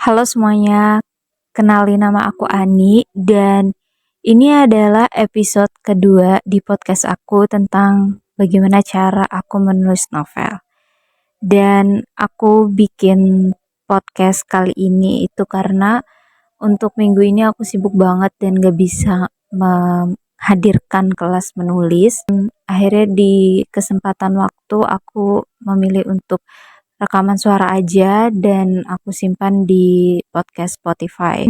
Halo semuanya, kenalin nama aku Ani dan ini adalah episode kedua di podcast aku tentang bagaimana cara aku menulis novel. Dan aku bikin podcast kali ini itu karena untuk minggu ini aku sibuk banget dan gak bisa menghadirkan kelas menulis. Akhirnya di kesempatan waktu aku memilih untuk rekaman suara aja dan aku simpan di podcast Spotify.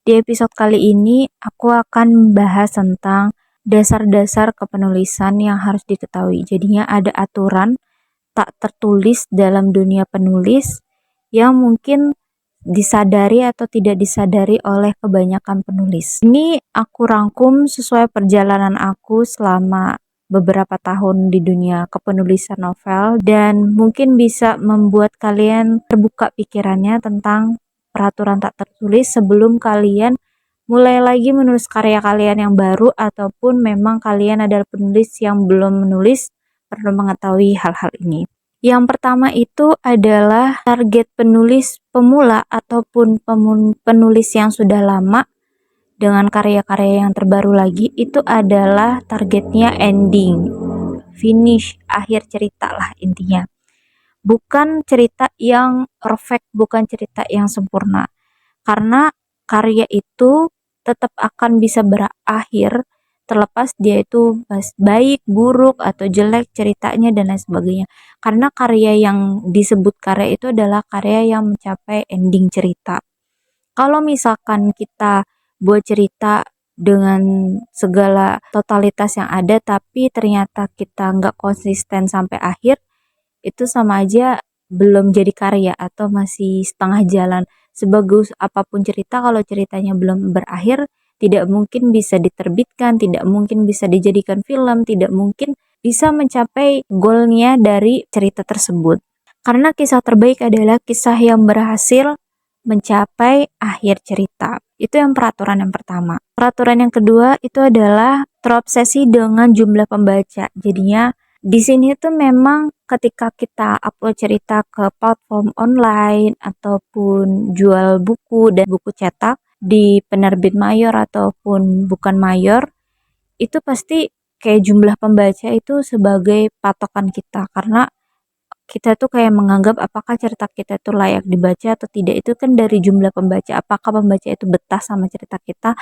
Di episode kali ini aku akan bahas tentang dasar-dasar kepenulisan yang harus diketahui. Jadinya ada aturan tak tertulis dalam dunia penulis yang mungkin disadari atau tidak disadari oleh kebanyakan penulis. Ini aku rangkum sesuai perjalanan aku selama beberapa tahun di dunia kepenulisan novel dan mungkin bisa membuat kalian terbuka pikirannya tentang peraturan tak tertulis sebelum kalian mulai lagi menulis karya kalian yang baru ataupun memang kalian adalah penulis yang belum menulis perlu mengetahui hal-hal ini. Yang pertama itu adalah target penulis pemula ataupun penulis yang sudah lama dengan karya-karya yang terbaru lagi itu adalah targetnya ending, finish, akhir cerita lah intinya. Bukan cerita yang perfect, bukan cerita yang sempurna. Karena karya itu tetap akan bisa berakhir terlepas dia itu baik, buruk, atau jelek ceritanya dan lain sebagainya. Karena karya yang disebut karya itu adalah karya yang mencapai ending cerita. Kalau misalkan kita buat cerita dengan segala totalitas yang ada tapi ternyata kita nggak konsisten sampai akhir, itu sama aja belum jadi karya atau masih setengah jalan. Sebagus apapun cerita, kalau ceritanya belum berakhir, tidak mungkin bisa diterbitkan, tidak mungkin bisa dijadikan film, tidak mungkin bisa mencapai goalnya dari cerita tersebut. Karena kisah terbaik adalah kisah yang berhasil mencapai akhir cerita. Itu yang peraturan yang pertama. Peraturan yang kedua itu adalah terobsesi dengan jumlah pembaca. Jadinya di sini tuh memang ketika kita upload cerita ke platform online ataupun jual buku dan buku cetak di penerbit mayor ataupun bukan mayor, itu pasti kayak jumlah pembaca itu sebagai patokan kita karena kita tuh kayak menganggap apakah cerita kita itu layak dibaca atau tidak itu kan dari jumlah pembaca. Apakah pembaca itu betah sama cerita kita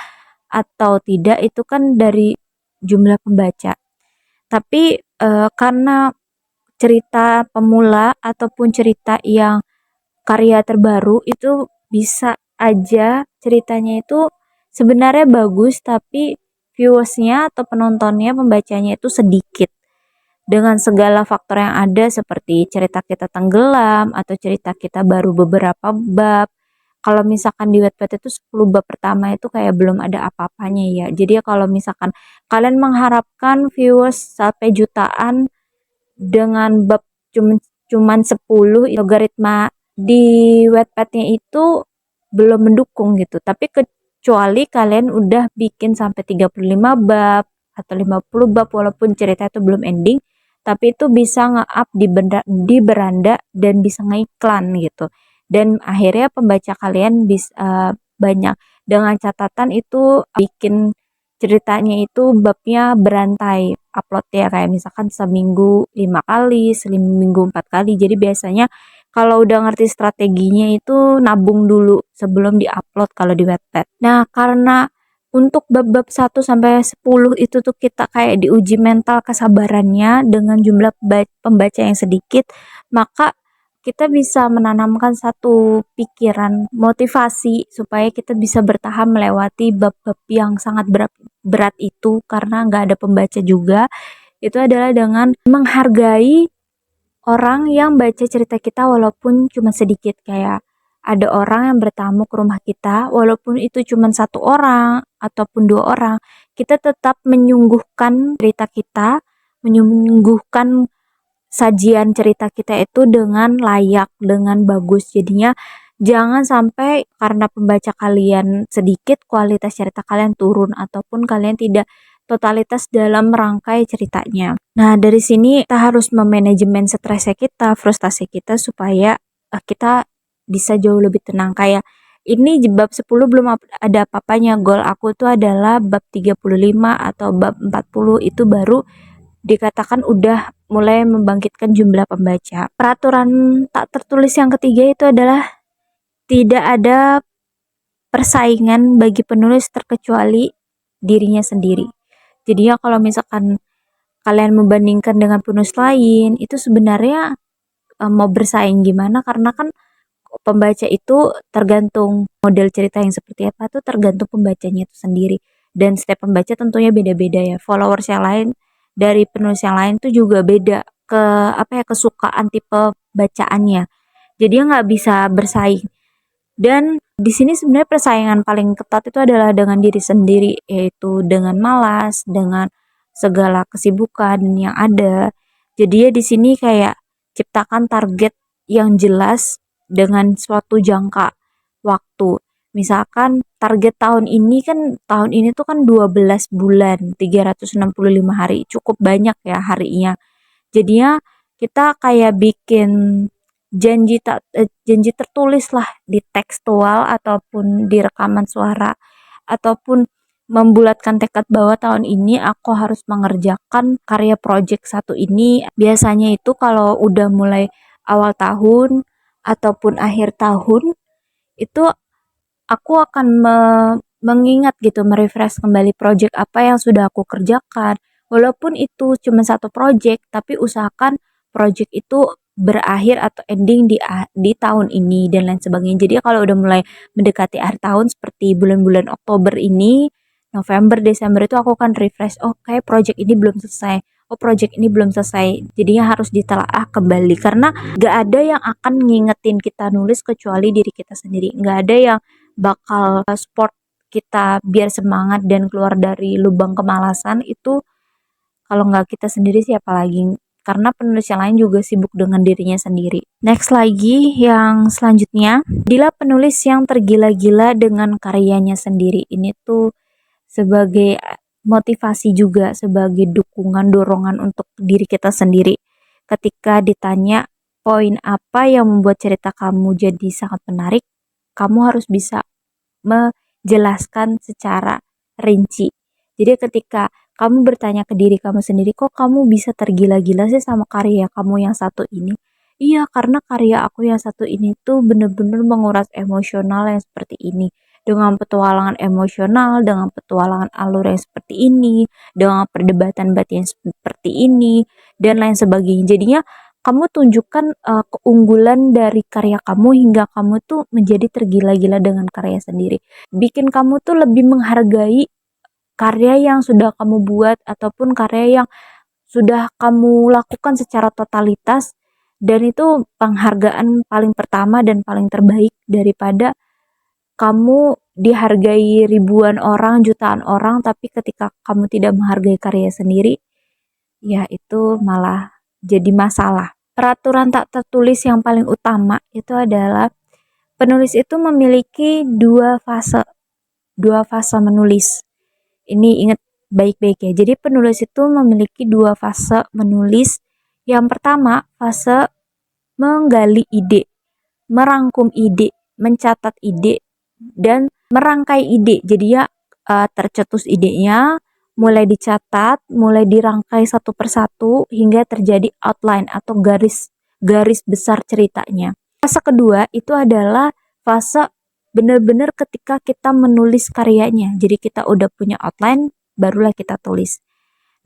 atau tidak itu kan dari jumlah pembaca. Tapi karena cerita pemula ataupun cerita yang karya terbaru itu bisa aja ceritanya itu sebenarnya bagus tapi viewersnya atau penontonnya pembacanya itu sedikit dengan segala faktor yang ada seperti cerita kita tenggelam atau cerita kita baru beberapa bab. Kalau misalkan di Wattpad itu 10 bab pertama itu kayak belum ada apa-apanya ya. Jadi ya kalau misalkan kalian mengharapkan viewers sampai jutaan dengan bab cuman 10, logaritma di Wattpad-nya itu belum mendukung gitu. Tapi kecuali kalian udah bikin sampai 35 bab atau 50 bab walaupun cerita itu belum ending, tapi itu bisa nge-up di beranda dan bisa ngeiklan gitu. Dan akhirnya pembaca kalian bisa banyak dengan catatan itu bikin ceritanya itu babnya berantai upload ya kayak misalkan seminggu 5 kali, seminggu 4 kali. Jadi biasanya kalau udah ngerti strateginya itu nabung dulu sebelum diupload kalau di Wattpad. Nah, karena untuk bab-bab 1 sampai 10 itu tuh kita kayak diuji mental kesabarannya dengan jumlah pembaca yang sedikit, maka kita bisa menanamkan satu pikiran motivasi supaya kita bisa bertahan melewati bab-bab yang sangat berat itu karena nggak ada pembaca juga. Itu adalah dengan menghargai orang yang baca cerita kita walaupun cuma sedikit. Kayak ada orang yang bertamu ke rumah kita walaupun itu cuma 1 orang ataupun 2 orang, kita tetap menyungguhkan cerita kita, menyungguhkan sajian cerita kita itu dengan layak, dengan bagus. Jadinya jangan sampai karena pembaca kalian sedikit kualitas cerita kalian turun ataupun kalian tidak totalitas dalam merangkai ceritanya. Nah, dari sini kita harus memanajemen stresnya kita, frustasi kita supaya kita bisa jauh lebih tenang. Kayak ini di bab 10 belum ada apa-apanya. Goal aku tuh adalah bab 35 atau bab 40 itu baru dikatakan udah mulai membangkitkan jumlah pembaca. Peraturan tak tertulis yang ketiga itu adalah tidak ada persaingan bagi penulis terkecuali dirinya sendiri. Jadi ya kalau misalkan kalian membandingkan dengan penulis lain, itu sebenarnya mau bersaing gimana, karena kan pembaca itu tergantung model cerita yang seperti apa, tuh tergantung pembacanya itu sendiri. Dan setiap pembaca tentunya beda-beda ya. Followers yang lain dari penulis yang lain tuh juga beda ke kesukaan tipe bacaannya. Jadi ya nggak bisa bersaing. Dan di sini sebenarnya persaingan paling ketat itu adalah dengan diri sendiri, yaitu dengan malas, dengan segala kesibukan yang ada. Jadi ya di sini kayak ciptakan target yang jelas dengan suatu jangka waktu. Misalkan target tahun ini tuh kan 12 bulan, 365 hari. Cukup banyak ya harinya. Jadinya kita kayak bikin janji tertulis lah di tekstual ataupun di rekaman suara, ataupun membulatkan tekad bahwa tahun ini aku harus mengerjakan karya project satu ini. Biasanya itu kalau udah mulai awal tahun ataupun akhir tahun itu aku akan mengingat gitu, merefresh kembali project apa yang sudah aku kerjakan. Walaupun itu cuma satu project, tapi usahakan project itu berakhir atau ending di tahun ini dan lain sebagainya. Jadi kalau udah mulai mendekati akhir tahun seperti bulan-bulan Oktober ini, November, Desember itu aku akan refresh. Oh, kayak project ini belum selesai. Oh, project ini belum selesai. Jadinya harus ditelaah kembali karena gak ada yang akan ngingetin kita nulis kecuali diri kita sendiri. Gak ada yang bakal support kita biar semangat dan keluar dari lubang kemalasan itu kalau nggak kita sendiri, siapa lagi, karena penulis yang lain juga sibuk dengan dirinya sendiri. Next lagi yang selanjutnya, jadilah penulis yang tergila-gila dengan karyanya sendiri. Ini tuh sebagai motivasi juga, sebagai dukungan, dorongan untuk diri kita sendiri. Ketika ditanya poin apa yang membuat cerita kamu jadi sangat menarik, kamu harus bisa menjelaskan secara rinci. Jadi ketika kamu bertanya ke diri kamu sendiri, kok kamu bisa tergila-gila sih sama karya kamu yang satu ini? Iya, karena karya aku yang satu ini tuh bener-bener menguras emosional yang seperti ini. Dengan petualangan emosional, dengan petualangan alur yang seperti ini, dengan perdebatan batin yang seperti ini, dan lain sebagainya. Jadinya kamu tunjukkan keunggulan dari karya kamu hingga kamu tuh menjadi tergila-gila dengan karya sendiri. Bikin kamu tuh lebih menghargai karya yang sudah kamu buat ataupun karya yang sudah kamu lakukan secara totalitas, dan itu penghargaan paling pertama dan paling terbaik daripada kamu dihargai ribuan orang, jutaan orang, tapi ketika kamu tidak menghargai karya sendiri, ya itu malah jadi masalah. Peraturan tak tertulis yang paling utama itu adalah penulis itu memiliki dua fase menulis. Ini ingat baik-baik ya. Jadi penulis itu memiliki dua fase menulis. Yang pertama, fase menggali ide, merangkum ide, mencatat ide, dan merangkai ide. Jadi ya tercetus idenya, mulai dicatat, mulai dirangkai satu persatu hingga terjadi outline atau garis besar ceritanya. Fase kedua itu adalah fase benar-benar ketika kita menulis karyanya. Jadi kita udah punya outline, barulah kita tulis.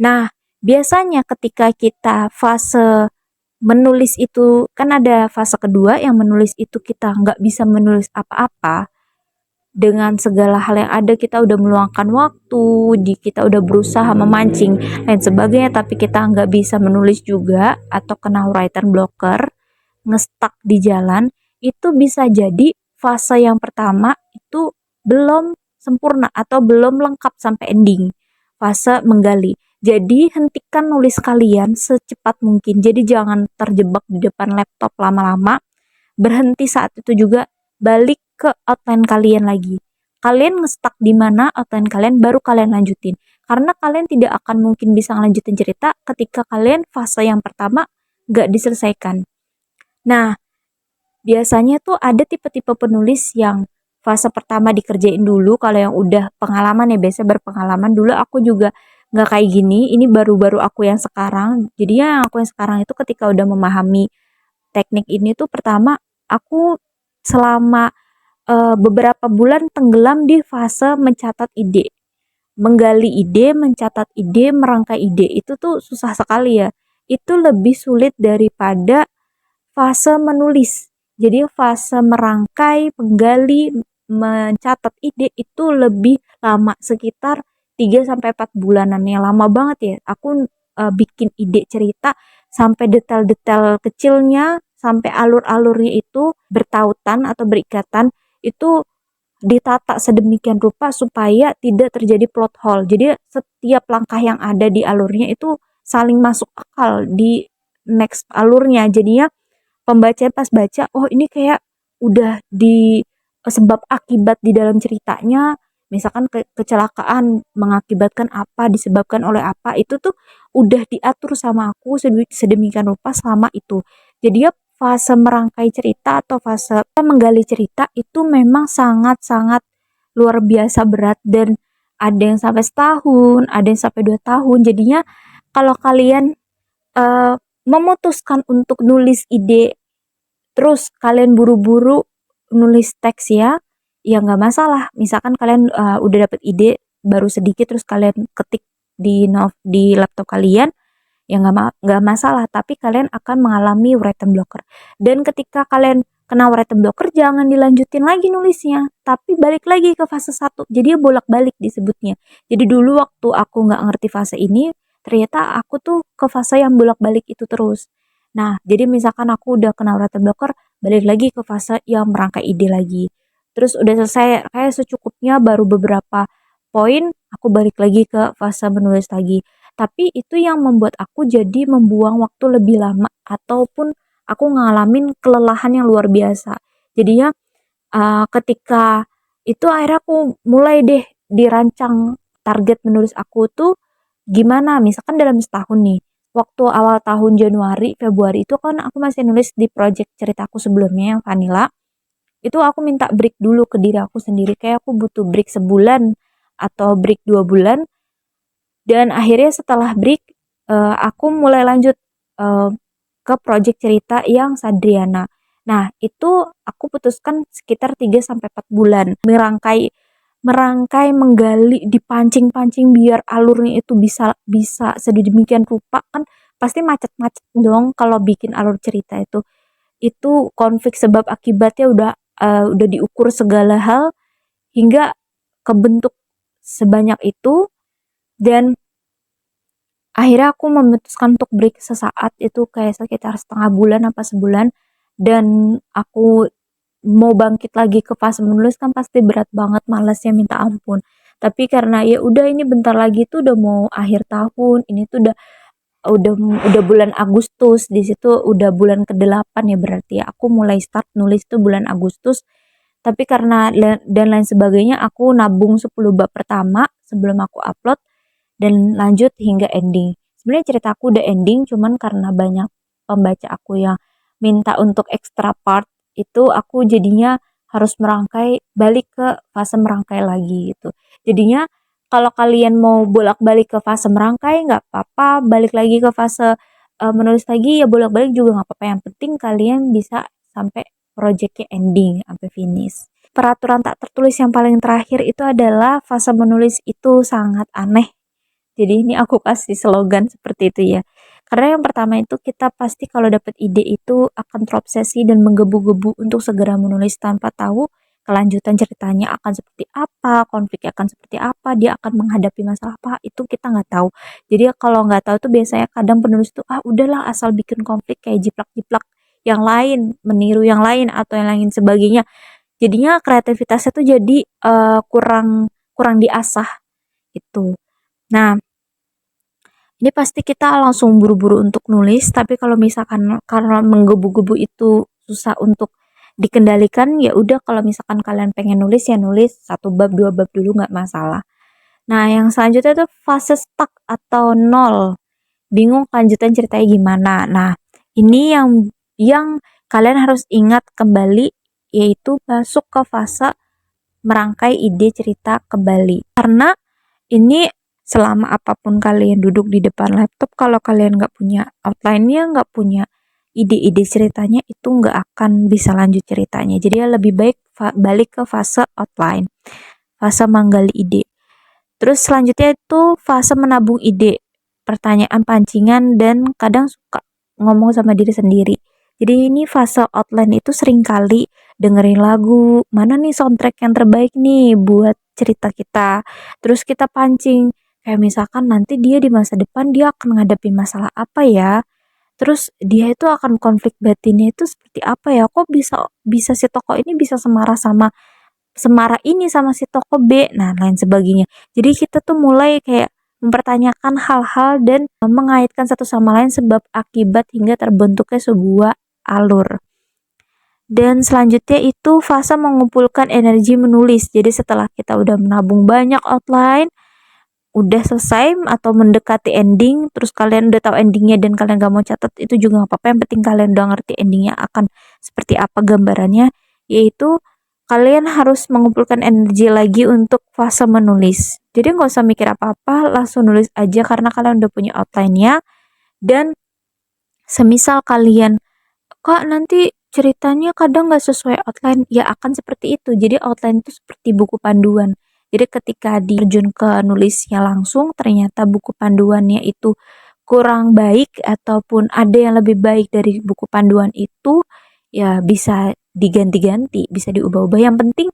Nah, biasanya ketika kita fase menulis itu, kan ada fase kedua yang menulis itu kita nggak bisa menulis apa-apa. Dengan segala hal yang ada, kita udah meluangkan waktu, kita udah berusaha memancing dan sebagainya, tapi kita nggak bisa menulis juga, atau kena writer blocker, ngestak di jalan. Itu bisa jadi fase yang pertama itu belum sempurna atau belum lengkap sampai ending, fase menggali. Jadi hentikan nulis kalian secepat mungkin. Jadi jangan terjebak di depan laptop lama-lama. Berhenti saat itu juga, balik ke outline kalian lagi. Kalian ngestak di mana outline kalian, baru kalian lanjutin. Karena kalian tidak akan mungkin bisa ngelanjutin cerita ketika kalian fase yang pertama gak diselesaikan. Nah, biasanya tuh ada tipe-tipe penulis yang fase pertama dikerjain dulu. Kalau yang udah pengalaman ya, biasa berpengalaman. Dulu aku juga nggak kayak gini, ini baru-baru aku yang sekarang. Jadinya yang aku yang sekarang itu ketika udah memahami teknik ini tuh, pertama aku selama beberapa bulan tenggelam di fase mencatat ide, menggali ide, mencatat ide, merangkai ide. Itu tuh susah sekali ya. Itu lebih sulit daripada fase menulis. Jadi fase merangkai, menggali, mencatat ide itu lebih lama, sekitar 3 sampai 4 bulanan. Yang lama banget ya. Aku bikin ide cerita sampai detail-detail kecilnya, sampai alur-alurnya itu bertautan atau berikatan, itu ditata sedemikian rupa supaya tidak terjadi plot hole. Jadi setiap langkah yang ada di alurnya itu saling masuk akal di next alurnya. Jadinya pembaca pas baca, oh ini kayak udah di sebab akibat di dalam ceritanya, misalkan kecelakaan mengakibatkan apa, disebabkan oleh apa, itu tuh udah diatur sama aku sedemikian rupa selama itu. Jadi ya fase merangkai cerita atau fase menggali cerita itu memang sangat-sangat luar biasa berat, dan ada yang sampai setahun, ada yang sampai 2 tahun. Jadinya kalau kalian eh, memutuskan untuk nulis ide terus kalian buru-buru nulis teks ya nggak masalah. Misalkan kalian udah dapet ide baru sedikit terus kalian ketik di laptop kalian, ya nggak masalah. Tapi kalian akan mengalami written blocker. Dan ketika kalian kena written blocker, jangan dilanjutin lagi nulisnya, tapi balik lagi ke fase satu. Jadi bolak-balik disebutnya. Jadi dulu waktu aku nggak ngerti fase ini, ternyata aku tuh ke fase yang bolak-balik itu terus. Nah, jadi misalkan aku udah kena written blocker, balik lagi ke fase yang merangkai ide lagi. Terus udah selesai kayak secukupnya, baru beberapa poin, aku balik lagi ke fase menulis lagi. Tapi itu yang membuat aku jadi membuang waktu lebih lama, ataupun aku ngalamin kelelahan yang luar biasa. Jadinya ketika itu akhirnya aku mulai deh dirancang target menulis aku tuh gimana. Misalkan dalam setahun nih, waktu awal tahun Januari, Februari itu kan aku masih nulis di project ceritaku sebelumnya yang Vanilla. Itu aku minta break dulu ke diri aku sendiri, kayak aku butuh break sebulan atau break 2 bulan. Dan akhirnya setelah break, aku mulai lanjut eh, ke project cerita yang Sadriana. Nah, itu aku putuskan sekitar 3 sampai 4 bulan merangkai merangkai, menggali, dipancing-pancing biar alurnya itu bisa bisa sedemikian rupa. Kan pasti macet-macet dong kalau bikin alur cerita itu. Itu konflik sebab akibatnya udah diukur segala hal hingga kebentuk sebanyak itu. Dan akhirnya aku memutuskan untuk break sesaat, itu kayak sekitar setengah bulan apa sebulan. Dan aku mau bangkit lagi ke fase menulis kan pasti berat banget, malesnya minta ampun. Tapi karena ya udah, ini bentar lagi tuh udah mau akhir tahun, ini tuh udah udah bulan Agustus, di situ udah bulan ke-8 ya, berarti ya aku mulai start nulis tuh bulan Agustus. Tapi karena dan lain sebagainya, aku nabung 10 bab pertama sebelum aku upload dan lanjut hingga ending. Sebenarnya ceritaku udah ending, cuman karena banyak pembaca aku yang minta untuk extra part, itu aku jadinya harus merangkai, balik ke fase merangkai lagi gitu. Jadinya kalau kalian mau bolak-balik ke fase merangkai nggak apa-apa, balik lagi ke fase menulis lagi ya bolak-balik juga nggak apa-apa. Yang penting kalian bisa sampai projectnya ending, sampai finish. Peraturan tak tertulis yang paling terakhir itu adalah fase menulis itu sangat aneh. Jadi ini aku kasih slogan seperti itu ya. Karena yang pertama itu, kita pasti kalau dapat ide itu akan terobsesi dan menggebu-gebu untuk segera menulis tanpa tahu kelanjutan ceritanya akan seperti apa, konfliknya akan seperti apa, dia akan menghadapi masalah apa, itu kita nggak tahu. Jadi kalau nggak tahu tuh biasanya kadang penulis tuh udahlah asal bikin konflik kayak jiplak-jiplak yang lain, meniru yang lain atau yang lain sebagainya. Jadinya kreativitasnya tuh jadi kurang kurang diasah itu. Nah, ini pasti kita langsung buru-buru untuk nulis, tapi kalau misalkan karena menggebu-gebu itu susah untuk dikendalikan, ya udah, kalau misalkan kalian pengen nulis ya nulis 1 bab 2 bab dulu nggak masalah. Nah, yang selanjutnya tuh fase stuck atau nol, bingung kelanjutan ceritanya gimana. Nah, ini yang kalian harus ingat kembali, yaitu masuk ke fase merangkai ide cerita kembali. Karena ini selama apapun kalian duduk di depan laptop, kalau kalian nggak punya outline-nya, nggak punya ide-ide ceritanya, itu nggak akan bisa lanjut ceritanya. Jadi lebih baik balik ke fase outline, fase menggali ide. Terus selanjutnya itu fase menabung ide, pertanyaan pancingan, dan kadang suka ngomong sama diri sendiri. Jadi ini fase outline itu sering kali dengerin lagu, mana nih soundtrack yang terbaik nih buat cerita kita. Terus kita pancing, kayak misalkan nanti dia di masa depan dia akan ngadepin masalah apa ya? Terus dia itu akan konflik batinnya itu seperti apa ya? Kok bisa bisa si tokoh ini bisa semarah ini sama si toko B, nah lain sebagainya. Jadi kita tuh mulai kayak mempertanyakan hal-hal dan mengaitkan satu sama lain sebab akibat hingga terbentuknya sebuah alur. Dan selanjutnya itu fase mengumpulkan energi menulis. Jadi setelah kita udah menabung banyak outline, udah selesai atau mendekati ending, terus kalian udah tahu endingnya dan kalian gak mau catat, itu juga gak apa-apa. Yang penting kalian udah ngerti endingnya akan seperti apa gambarannya, yaitu kalian harus mengumpulkan energi lagi untuk fase menulis. Jadi nggak usah mikir apa-apa, langsung nulis aja karena kalian udah punya outline-nya. Dan semisal kalian, kak nanti ceritanya kadang nggak sesuai outline, ya akan seperti itu. Jadi outline itu seperti buku panduan. Jadi ketika diterjun ke nulisnya langsung, ternyata buku panduannya itu kurang baik ataupun ada yang lebih baik dari buku panduan itu, ya bisa diganti-ganti, bisa diubah-ubah. Yang penting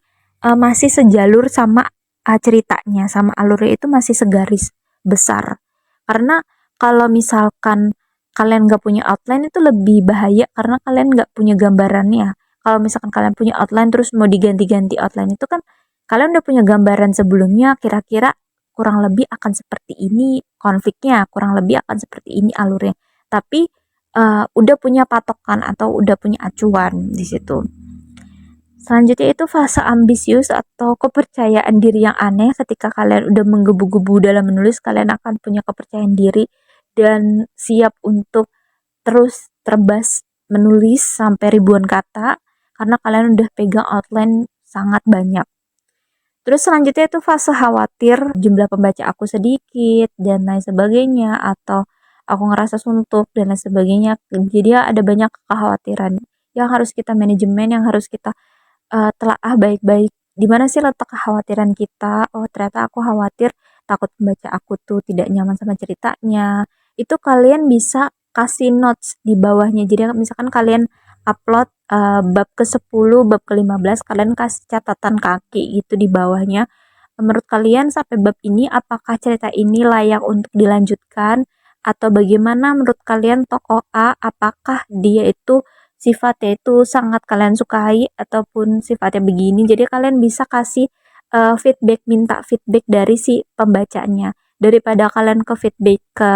masih sejalur sama ceritanya, sama alurnya itu masih segaris besar. Karena kalau misalkan kalian nggak punya outline itu lebih bahaya karena kalian nggak punya gambarannya. Kalau misalkan kalian punya outline terus mau diganti-ganti outline itu kan kalian udah punya gambaran sebelumnya, kira-kira kurang lebih akan seperti ini konfliknya, kurang lebih akan seperti ini alurnya. Tapi udah punya patokan atau udah punya acuan di situ. Selanjutnya itu fase ambisius atau kepercayaan diri yang aneh. Ketika kalian udah menggebu-gebu dalam menulis, kalian akan punya kepercayaan diri dan siap untuk terus terbas menulis sampai ribuan kata karena kalian udah pegang outline sangat banyak. Terus selanjutnya itu fase khawatir, jumlah pembaca aku sedikit dan lain sebagainya, atau aku ngerasa suntuk dan lain sebagainya. Jadi ada banyak kekhawatiran yang harus kita manajemen, yang harus kita telaah baik-baik. Di mana sih letak kekhawatiran kita? Oh, ternyata aku khawatir takut pembaca aku tuh tidak nyaman sama ceritanya. Itu kalian bisa kasih notes di bawahnya. Jadi misalkan kalian upload bab ke-10, bab ke-15, kalian kasih catatan kaki gitu di bawahnya. Menurut kalian sampai bab ini apakah cerita ini layak untuk dilanjutkan atau bagaimana menurut kalian tokoh A, apakah dia itu sifatnya itu sangat kalian sukai ataupun sifatnya begini. Jadi kalian bisa kasih feedback, minta feedback dari si pembacanya daripada kalian ke feedback ke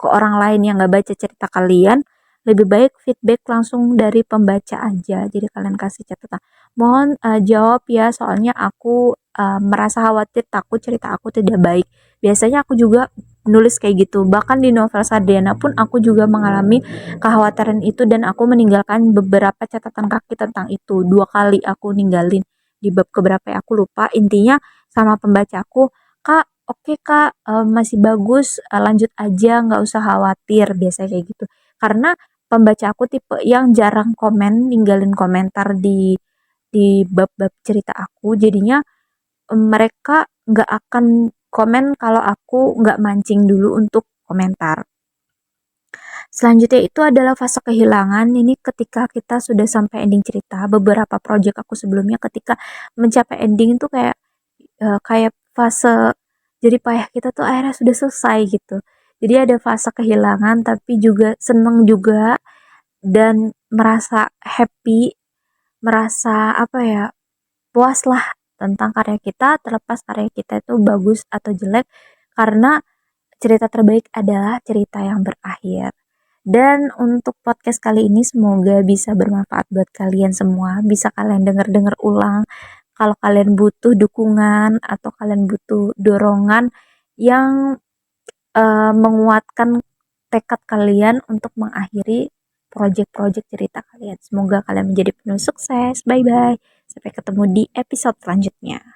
orang lain yang nggak baca cerita kalian. Lebih baik feedback langsung dari pembaca aja. Jadi kalian kasih catatan, mohon jawab ya soalnya aku merasa khawatir takut cerita aku tidak baik. Biasanya aku juga nulis kayak gitu. Bahkan di novel Sardiana pun aku juga mengalami kekhawatiran itu dan aku meninggalkan beberapa catatan kaki tentang itu. 2 kali aku ninggalin di bab keberapa ya aku lupa. Intinya sama pembacaku, kak oke kak, masih bagus, lanjut aja nggak usah khawatir, biasanya kayak gitu. Karena pembaca aku tipe yang jarang komen, ninggalin komentar di bab-bab cerita aku, jadinya mereka nggak akan komen kalau aku nggak mancing dulu untuk komentar. Selanjutnya itu adalah fase kehilangan. Ini ketika kita sudah sampai ending cerita. Beberapa project aku sebelumnya ketika mencapai ending itu kayak fase jadi payah kita tuh akhirnya sudah selesai gitu. Jadi ada fase kehilangan tapi juga seneng juga dan merasa happy, merasa apa ya, puas lah tentang karya kita, terlepas karya kita itu bagus atau jelek, karena cerita terbaik adalah cerita yang berakhir. Dan untuk podcast kali ini semoga bisa bermanfaat buat kalian semua, bisa kalian denger-denger ulang. Kalau kalian butuh dukungan atau kalian butuh dorongan yang menguatkan tekad kalian untuk mengakhiri project-project cerita kalian. Semoga kalian menjadi penuh sukses. Bye bye. Sampai ketemu di episode selanjutnya.